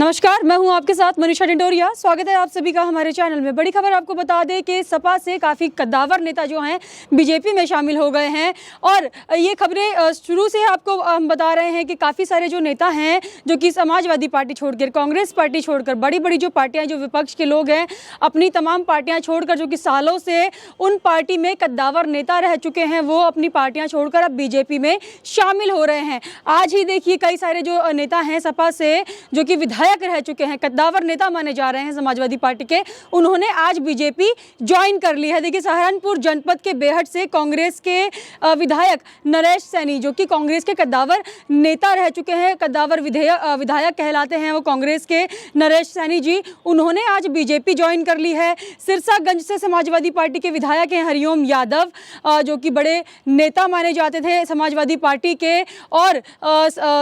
नमस्कार, मैं हूं आपके साथ मनीषा डिंडोरिया। स्वागत है आप सभी का हमारे चैनल में। बड़ी खबर आपको बता दें कि सपा से काफ़ी कद्दावर नेता जो हैं बीजेपी में शामिल हो गए हैं और ये खबरें शुरू से आपको हम बता रहे हैं कि काफ़ी सारे जो नेता हैं जो कि समाजवादी पार्टी छोड़कर, कांग्रेस पार्टी छोड़कर, बड़ी बड़ी जो पार्टियाँ, जो विपक्ष के लोग हैं, अपनी तमाम पार्टियाँ छोड़कर, जो कि सालों से उन पार्टी में कद्दावर नेता रह चुके हैं, वो अपनी पार्टियाँ छोड़कर अब बीजेपी में शामिल हो रहे हैं। आज ही देखिए कई सारे जो नेता हैं सपा से, जो कि विधायक रह चुके हैं, कद्दावर नेता माने जा रहे हैं समाजवादी पार्टी के, उन्होंने आज बीजेपी ज्वाइन कर ली है। देखिए सहारनपुर जनपद के बेहट से कांग्रेस के विधायक नरेश सैनी, जो कि कांग्रेस के कद्दावर नेता रह चुके हैं, कद्दावर विधायक कहलाते हैं वो कांग्रेस के नरेश सैनी जी, उन्होंने आज बीजेपी ज्वाइन कर ली है। सिरसागंज से समाजवादी पार्टी के विधायक हैं हरिओम यादव, जो कि बड़े नेता माने जाते थे समाजवादी पार्टी के, और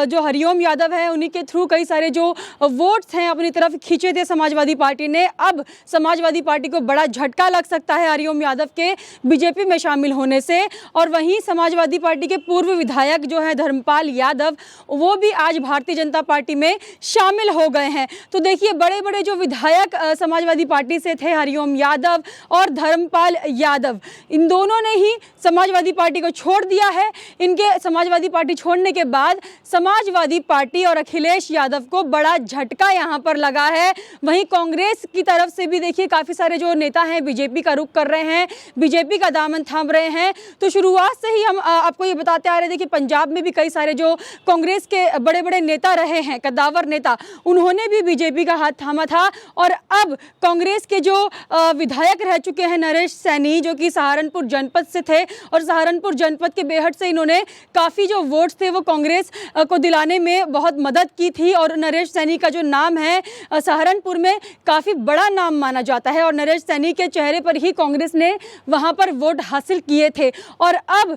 जो हरिओम यादव है उन्हीं के थ्रू कई सारे जो वोट्स हैं अपनी तरफ खींचे थे समाजवादी पार्टी ने। अब समाजवादी पार्टी को बड़ा झटका लग सकता है हरिओम यादव के बीजेपी में शामिल होने से। और वहीं समाजवादी पार्टी के पूर्व विधायक जो है धर्मपाल यादव, वो भी आज भारतीय जनता पार्टी में शामिल हो गए हैं। तो देखिए बड़े बड़े जो विधायक समाजवादी पार्टी से थे, हरिओम यादव और धर्मपाल यादव, इन दोनों ने ही समाजवादी पार्टी को छोड़ दिया है। इनके समाजवादी पार्टी छोड़ने के बाद समाजवादी पार्टी और अखिलेश यादव को बड़ा झटका यहाँ पर लगा है। वहीं कांग्रेस की तरफ से भी देखिए काफ़ी सारे जो नेता हैं बीजेपी का रुख कर रहे हैं, बीजेपी का दामन थाम रहे हैं। तो शुरुआत से ही हम आपको ये बताते आ रहे थे कि पंजाब में भी कई सारे जो कांग्रेस के बड़े बड़े नेता रहे हैं, कद्दावर नेता, उन्होंने भी बीजेपी का हाथ थामा था। और अब कांग्रेस के जो विधायक रह चुके हैं नरेश सैनी, जो कि सहारनपुर जनपद से थे, और सहारनपुर जनपद के बेहट से इन्होंने काफ़ी जो वोट्स थे वो कांग्रेस को दिलाने में बहुत मदद की थी। और नरेश सैनी का जो नाम है सहारनपुर में काफ़ी बड़ा नाम माना जाता है, और नरेश सैनी के चेहरे पर ही कांग्रेस ने वहाँ पर वोट हासिल किए थे। और अब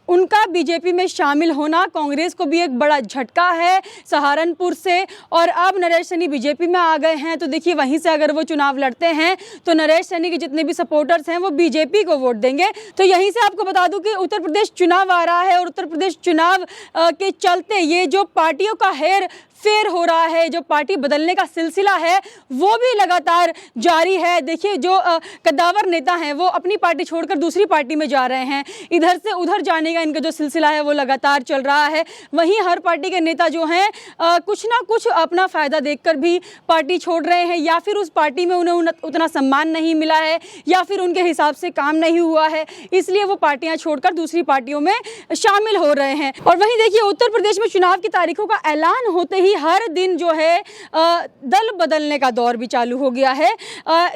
उनका बीजेपी में शामिल होना कांग्रेस को भी एक बड़ा झटका है सहारनपुर से। और अब नरेश सैनी बीजेपी में आ गए हैं, तो देखिए वहीं से अगर वो चुनाव लड़ते हैं तो नरेश सैनी के जितने भी सपोर्टर्स हैं वो बीजेपी को वोट देंगे। तो यहीं से आपको बता दूं कि उत्तर प्रदेश चुनाव आ रहा है, और उत्तर प्रदेश चुनाव के चलते ये जो पार्टियों का हेर फेर हो रहा है, जो पार्टी बदलने का सिलसिला है वो भी लगातार जारी है। देखिए जो कद्दावर नेता हैं वो अपनी पार्टी छोड़कर दूसरी पार्टी में जा रहे हैं, इधर से उधर जाने का इनका जो सिलसिला है वो लगातार चल रहा है। वहीं हर पार्टी के नेता जो हैं कुछ ना कुछ अपना फ़ायदा देखकर भी पार्टी छोड़ रहे हैं, या फिर उस पार्टी में उन्हें उतना सम्मान नहीं मिला है, या फिर उनके हिसाब से काम नहीं हुआ है, इसलिए वो पार्टियाँ छोड़कर दूसरी पार्टियों में शामिल हो रहे हैं। और वहीं देखिए उत्तर प्रदेश में चुनाव की तारीखों का ऐलान होते ही हर दिन जो है दल बदलने का दौर भी चालू हो गया है।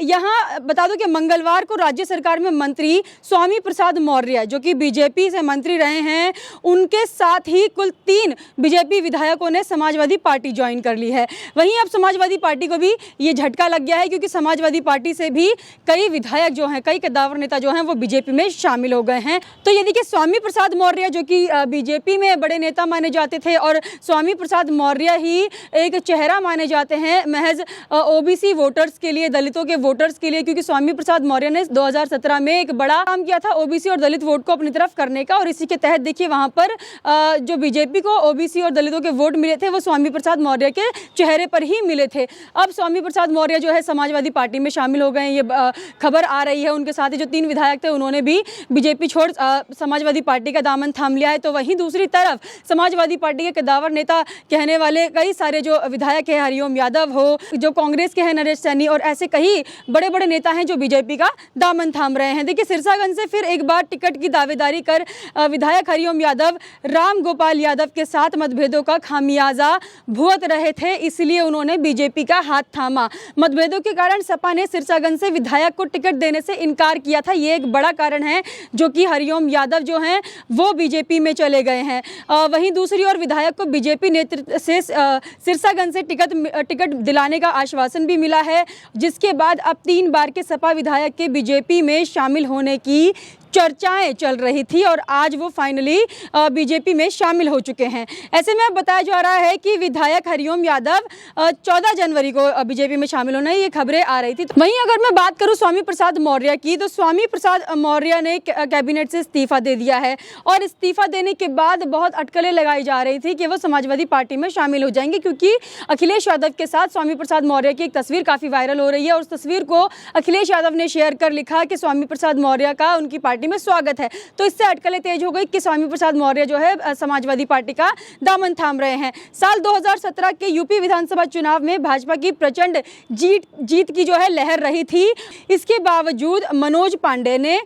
यहाँ बता दूं कि मंगलवार को राज्य सरकार में मंत्री स्वामी प्रसाद मौर्य, जो कि बीजेपी से मंत्री रहे हैं, उनके साथ ही कुल 3 बीजेपी विधायकों ने समाजवादी पार्टी ज्वाइन कर ली है। वहीं अब समाजवादी पार्टी को भी ये झटका लग गया है, क्योंकि समाजवादी पार्टी से भी कई विधायक जो हैं, कई कद्दावर नेता जो हैं वो बीजेपी में शामिल हो गए हैं। तो ये देखिए स्वामी प्रसाद मौर्य, जो कि बीजेपी में बड़े नेता माने जाते थे, और स्वामी प्रसाद मौर्य ही एक चेहरा माने जाते हैं महज ओबीसी वोटर्स के लिए, दलितों के वोटर्स के लिए, क्योंकि स्वामी प्रसाद मौर्य ने 2017 में एक बड़ा काम किया था ओबीसी और दलित वोट को अपनी तरफ करने का, और इसी के तहत देखिए वहां पर जो बीजेपी को ओबीसी और दलितों के वोट मिले थे वो स्वामी प्रसाद मौर्य के चेहरे पर ही मिले थे। अब स्वामी प्रसाद मौर्य जो है समाजवादी पार्टी में शामिल हो गए हैं, ये खबर आ रही है। उनके साथ ही जो 3 विधायक थे उन्होंने भी बीजेपी छोड़ समाजवादी पार्टी का दामन थाम लिया है। तो वहीं दूसरी तरफ समाजवादी पार्टी के कद्दावर नेता कहने वाले कई सारे जो विधायक है, हरिओम यादव हो, जो कांग्रेस के हैं नरेश सैनी, और ऐसे कई बड़े बड़े नेता हैं जो बीजेपी का दामन थाम रहे हैं। देखिए सिरसागंज से फिर एक बार टिकट की दावेदारी कर विधायक हरिओम यादव राम गोपाल यादव के साथ मतभेदों का खामियाजा भुगत रहे थे, इसलिए उन्होंने बीजेपी का हाथ थामा। मतभेदों के कारण सपा ने सिरसागंज से विधायक को टिकट देने से इनकार किया था, ये एक बड़ा कारण है जो कि हरिओम यादव जो हैं वो बीजेपी में चले गए हैं। वहीं दूसरी ओर विधायक को बीजेपी नेतृत्व से सिरसागंज से टिकट दिलाने का आश्वासन भी मिला है, जिसके बाद अब 3 बार के सपा विधायक के बीजेपी में शामिल होने की चर्चाएं चल रही थी और आज वो फाइनली बीजेपी में शामिल हो चुके हैं। ऐसे में अब बताया जा रहा है कि विधायक हरिओम यादव 14 जनवरी को बीजेपी में शामिल होना है, ये खबरें आ रही थी। तो वहीं अगर मैं बात करूं स्वामी प्रसाद मौर्य की, तो स्वामी प्रसाद मौर्य ने कैबिनेट से इस्तीफा दे दिया है और इस्तीफा देने के बाद बहुत अटकलें लगाई जा रही थी कि वो समाजवादी पार्टी में शामिल हो जाएंगे, क्योंकि अखिलेश यादव के साथ स्वामी प्रसाद मौर्य की एक तस्वीर काफ़ी वायरल हो रही है और उस तस्वीर को अखिलेश यादव ने शेयर कर लिखा कि स्वामी प्रसाद मौर्य का उनकी पार्टी में स्वागत है। तो इससे अटकलें तेज हो गई कि स्वामी प्रसाद मौर्य जो है समाजवादी पार्टी का दामन थाम रहे हैं। साल 2017 के यूपी विधानसभा चुनाव में भाजपा की प्रचंड जीत की जो है लहर रही थी। इसके बावजूद मनोज पांडे ने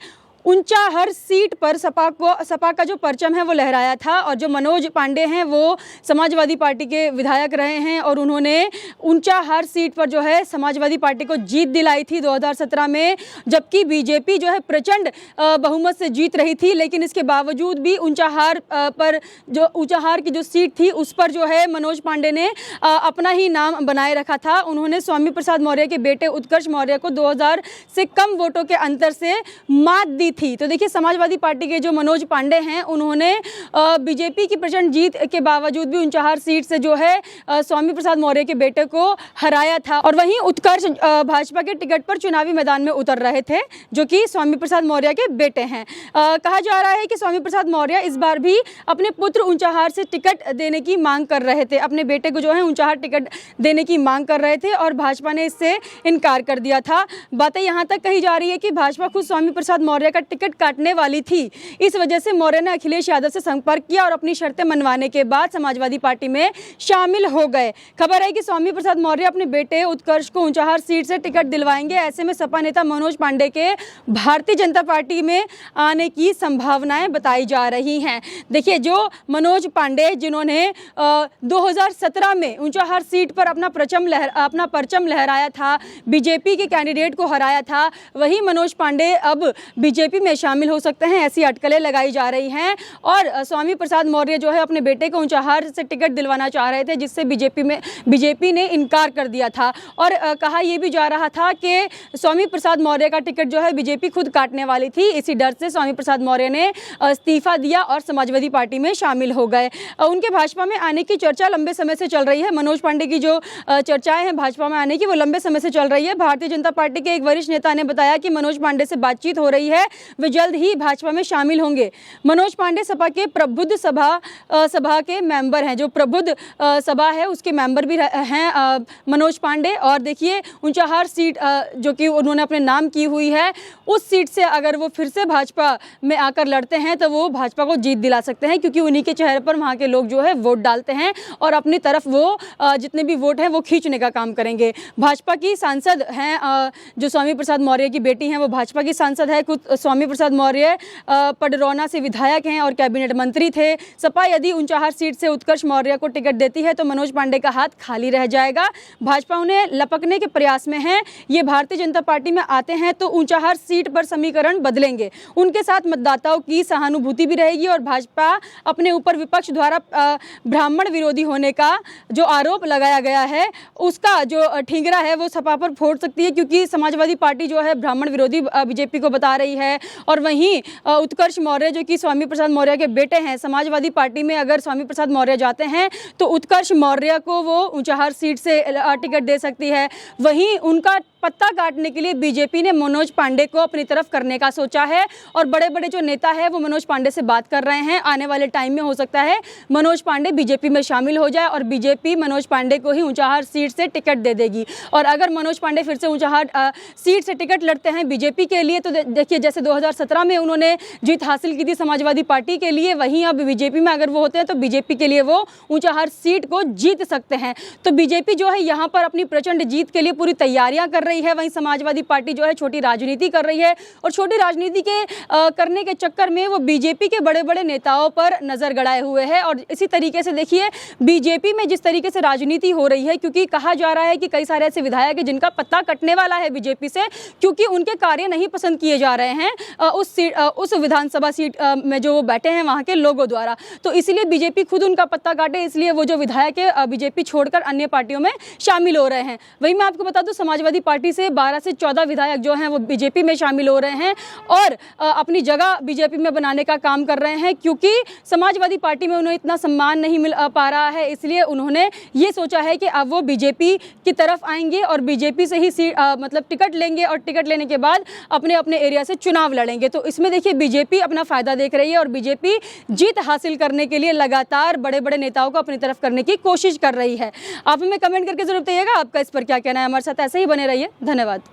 ऊंचाहर सीट पर सपा का जो परचम है वो लहराया था और जो मनोज पांडे हैं वो समाजवादी पार्टी के विधायक रहे हैं और उन्होंने ऊंचाहर सीट पर जो है समाजवादी पार्टी को जीत दिलाई थी 2017 में, जबकि बीजेपी जो है प्रचंड बहुमत से जीत रही थी। लेकिन इसके बावजूद भी ऊंचाहर की जो सीट थी उस पर जो है मनोज पांडे ने अपना ही नाम बनाए रखा था। उन्होंने स्वामी प्रसाद मौर्य के बेटे उत्कर्ष मौर्य को 2000 से कम वोटों के अंतर से मात दी थी। तो देखिए, समाजवादी पार्टी के जो मनोज पांडे हैं उन्होंने बीजेपी की प्रचंड जीत के बावजूद भी ऊंचाहर सीट से जो है स्वामी प्रसाद मौर्य के बेटे को हराया था। और वहीं उत्कर्ष भाजपा के टिकट पर चुनावी मैदान में उतर रहे थे, जो कि स्वामी प्रसाद मौर्य के बेटे हैं। कहा जा रहा है कि स्वामी प्रसाद मौर्य इस बार भी अपने पुत्र ऊंचाहर से टिकट देने की मांग कर रहे थे, अपने बेटे को जो है ऊंचाहर टिकट देने की मांग कर रहे थे और भाजपा ने इससे इनकार कर दिया था। बातें यहाँ तक कही जा रही है कि भाजपा खुद स्वामी प्रसाद मौर्य का टिकट काटने वाली थी। इस वजह से मौर्य ने अखिलेश यादव से संपर्क किया और अपनी शर्तें मनवाने के बाद समाजवादी पार्टी में शामिल हो गए। खबर है कि स्वामी प्रसाद मौर्य अपने बेटे उत्कर्ष को ऊंचाहर सीट से टिकट दिलवाएंगे। ऐसे में सपा नेता मनोज पांडे के भारतीय जनता पार्टी में आने की संभावनाएं बताई जा रही हैं। देखिए, जो मनोज पांडे जिन्होंने 2017 में ऊंचाहर सीट पर अपना परचम लहराया था, बीजेपी के कैंडिडेट को हराया था, वही मनोज पांडे अब बीजेपी में शामिल हो सकते हैं, ऐसी अटकलें लगाई जा रही हैं। और स्वामी प्रसाद मौर्य जो है अपने बेटे को ऊंचाहर से टिकट दिलवाना चाह रहे थे, जिससे बीजेपी ने इनकार कर दिया था और कहा यह भी जा रहा था कि स्वामी प्रसाद मौर्य का टिकट जो है बीजेपी खुद काटने वाली थी। इसी डर से स्वामी प्रसाद मौर्य ने इस्तीफा दिया और समाजवादी पार्टी में शामिल हो गए। उनके भाजपा में आने की चर्चा लंबे समय से चल रही है। मनोज पांडे की जो चर्चाएं हैं भाजपा में आने की, वो लंबे समय से चल रही है। भारतीय जनता पार्टी के एक वरिष्ठ नेता ने बताया कि मनोज पांडे से बातचीत हो रही है, वे जल्द ही भाजपा में शामिल होंगे। मनोज पांडे सपा के प्रबुद्ध सभा के मेंबर हैं, जो प्रबुद्ध सभा है उसके मेंबर भी हैं मनोज पांडे। और देखिए, ऊंचाहर सीट जो कि उन्होंने अपने नाम की हुई है, उस सीट से अगर वो फिर से भाजपा में आकर लड़ते हैं तो वो भाजपा को जीत दिला सकते हैं, क्योंकि उन्हीं के चेहरे पर वहाँ के लोग जो है वोट डालते हैं और अपनी तरफ वो जितने भी वोट हैं वो खींचने का काम करेंगे। भाजपा की सांसद हैं जो स्वामी प्रसाद मौर्य की बेटी हैं, वो भाजपा की सांसद है। खुद स्वामी प्रसाद मौर्य पडरौना से विधायक हैं और कैबिनेट मंत्री थे। सपा यदि ऊंचाहर सीट से उत्कर्ष मौर्य को टिकट देती है तो मनोज पांडे का हाथ खाली रह जाएगा। भाजपा उन्हें लपकने के प्रयास में है। ये भारतीय जनता पार्टी में आते हैं तो ऊंचाहर सीट पर समीकरण बदलेंगे, उनके साथ मतदाताओं की सहानुभूति भी रहेगी और भाजपा अपने ऊपर विपक्ष द्वारा ब्राह्मण विरोधी होने का जो आरोप लगाया गया है उसका जो ठिंगरा है वो सपा पर फोड़ सकती है, क्योंकि समाजवादी पार्टी जो है ब्राह्मण विरोधी बीजेपी को बता रही है। और वहीं उत्कर्ष मौर्य जो कि स्वामी प्रसाद मौर्य के बेटे हैं, समाजवादी पार्टी में अगर स्वामी प्रसाद मौर्य जाते हैं तो उत्कर्ष मौर्य को वो ऊंचाहर सीट से टिकट दे सकती है। वहीं उनका पत्ता काटने के लिए बीजेपी ने मनोज पांडे को अपनी तरफ करने का सोचा है और बड़े बड़े जो नेता है वो मनोज पांडे से बात कर रहे हैं। आने वाले टाइम में हो सकता है मनोज पांडे बीजेपी में शामिल हो जाए और बीजेपी मनोज पांडे को ही ऊंचाहर सीट से टिकट दे देगी। और अगर मनोज पांडे फिर से ऊंचाहर सीट से टिकट लड़ते हैं बीजेपी के लिए, तो देखिए जैसे 2017 में उन्होंने जीत हासिल की थी समाजवादी पार्टी के लिए, वहीं अब बीजेपी में अगर वो होते हैं तो बीजेपी के लिए वो ऊंचाहर सीट को जीत सकते हैं। तो बीजेपी जो है यहाँ पर अपनी प्रचंड जीत के लिए पूरी तैयारियां कर रही है। वहीं समाजवादी पार्टी जो है छोटी राजनीति कर रही है और छोटी राजनीति के करने के चक्कर में वो बीजेपी के बड़े बड़े नेताओं पर नजर गड़ाए हुए है। और इसी तरीके से देखिए बीजेपी में जिस तरीके से राजनीति हो रही है, क्योंकि कहा जा रहा है कि कई सारे ऐसे विधायक हैं जिनका पत्ता कटने वाला है बीजेपी से, क्योंकि उनके कार्य नहीं पसंद किए जा रहे हैं उस विधानसभा सीट में जो वो बैठे हैं वहाँ के लोगों द्वारा। तो इसलिए बीजेपी खुद उनका पत्ता काटे, इसलिए वो जो विधायक है बीजेपी छोड़कर अन्य पार्टी पार्टियों में शामिल हो रहे हैं। वहीं मैं आपको बता दूं, समाजवादी पार्टी से 12 से 14 विधायक जो हैं वो बीजेपी में शामिल हो रहे हैं और अपनी जगह बीजेपी में बनाने का काम कर रहे हैं, क्योंकि समाजवादी पार्टी में उन्हें इतना सम्मान नहीं मिल पा रहा है। इसलिए उन्होंने ये सोचा है कि अब वो बीजेपी की तरफ आएंगे और बीजेपी से ही मतलब टिकट लेंगे और टिकट लेने के बाद अपने अपने एरिया से चुनाव लड़ेंगे। तो इसमें देखिए बीजेपी अपना फायदा देख रही है और बीजेपी जीत हासिल करने के लिए लगातार बड़े बड़े नेताओं को अपनी तरफ करने की कोशिश कर रही है। आप हमें कमेंट करके जरूर बताइएगा आपका इस पर क्या कहना है। हमारे साथ ऐसे ही बने रहिए। धन्यवाद।